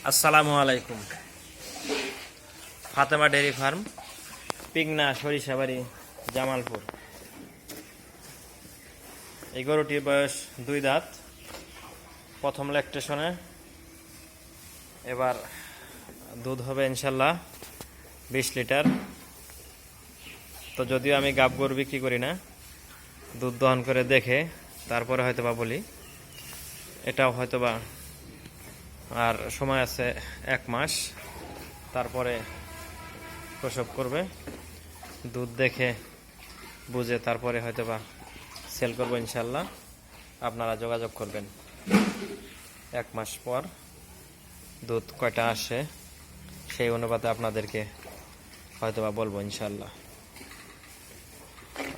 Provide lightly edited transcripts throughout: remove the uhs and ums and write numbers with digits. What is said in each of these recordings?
আসসালামু আলাইকুম। Fatema dairy farm, Pigna, Sarishabari, Jamalpur. এই গরুটির বয়স 2 দাঁত, প্রথম ল্যাকটেশনে। এবার দুধ হবে ইনশাল্লাহ 20 লিটার। তো যদিও আমি গাব গরু বিক্রি করি না, দুধ দহন করে দেখে তারপরে হয়তোবা বলি। এটাও হয়তোবা আর সময় আছে 1 মাস, তারপরে প্রসব করবে। দুধ দেখে বুঝে তারপরে হয়তোবা সেল করবো ইনশাল্লাহ। আপনারা যোগাযোগ করবেন। 1 মাস পর দুধ কয়টা আসে সেই অনুপাতে আপনাদেরকে হয়তোবা বলবো ইনশাল্লাহ।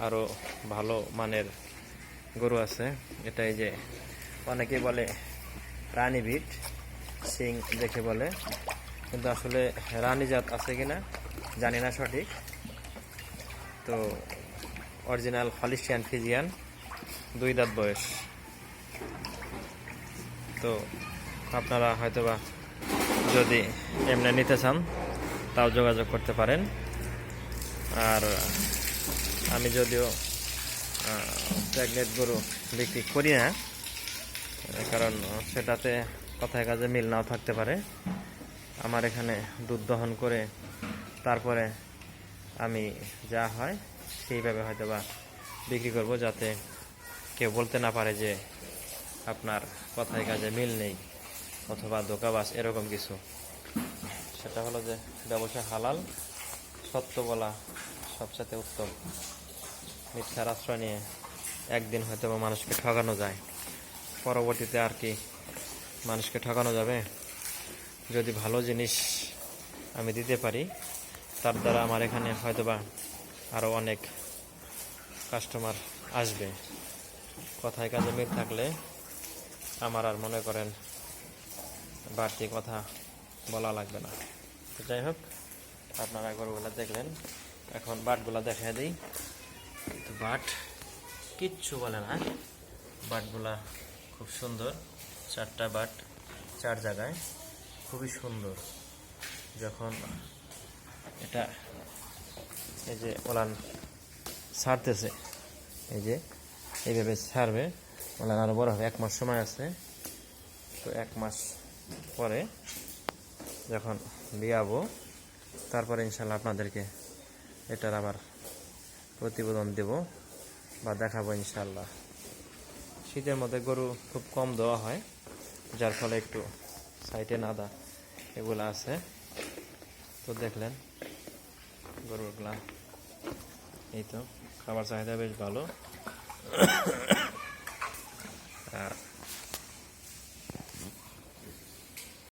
আরও ভালো মানের গরু আছে। এটা এই যে অনেকেই বলে রানী বিট, সিং দেখে বলে, কিন্তু আসলে রানী জাত আছে কিনা জানি না সঠিক। তো অরিজিনাল হলিস্টিয়ান ফ্রিজিয়ান, 2 দাঁত বয়স। তো আপনারা হয়তোবা যদি এমনি নিতে চান তাও যোগাযোগ করতে পারেন। আর আমি যদিও প্রেগনেন্ট গরু বিক্রি করি না, কারণ সেটাতে কথায় কাজে মিল নাও থাকতে পারে। আমার এখানে দুধ দহন করে তারপরে আমি যা হয় সেইভাবে হয়তোবা বিক্রি করব, যাতে কেউ বলতে না পারে যে আপনার কথায় কাজে মিল নেই অথবা ধোঁকাবাজ এরকম কিছু। সেটা হলো যে ব্যবসা হালাল, সত্য বলা সবচেয়ে উত্তম। মিথ্যার আশ্রয় নিয়ে একদিন হয়তোবা মানুষকে ঠকানো যায়, পরবর্তীতে আর কি মানুষকে ঠকানো যাবে? যদি ভালো জিনিস আমি দিতে পারি, তার দ্বারা আমার এখানে হয়তোবা আরও অনেক কাস্টমার আসবে। কথায় কাজে মিল থাকলে আমার আর মনে করেন বাড়তি কথা বলা লাগবে না। তো যাই হোক, আপনারা গরুগুলো দেখলেন, এখন বাটগুলো দেখাই দিই। তো বাট কিচ্ছু বলে না, বাটগুলা খুব সুন্দর। 4টা বাট 4 জায়গায়, খুবই সুন্দর। যখন এটা এই যে ওলান ছাড়তেছে, এই যে এইভাবে ছাড়বে, ওলান আরও বড় হবে। 1 মাস সময় আছে। তো 1 মাস পরে যখন বিয়াবো, তারপরে ইনশাল্লাহ আপনাদেরকে এটার আবার প্রতিবেদন দেব বা দেখাবো ইনশাল্লাহ। শীতের মধ্যে গরু খুব কম দেওয়া হয়, যার ফলে একটু সাইটে নাদা এগুলো আছে। তো দেখলেন গরুগুলা, এই তো খাবার চাহিদা বেশ ভালো।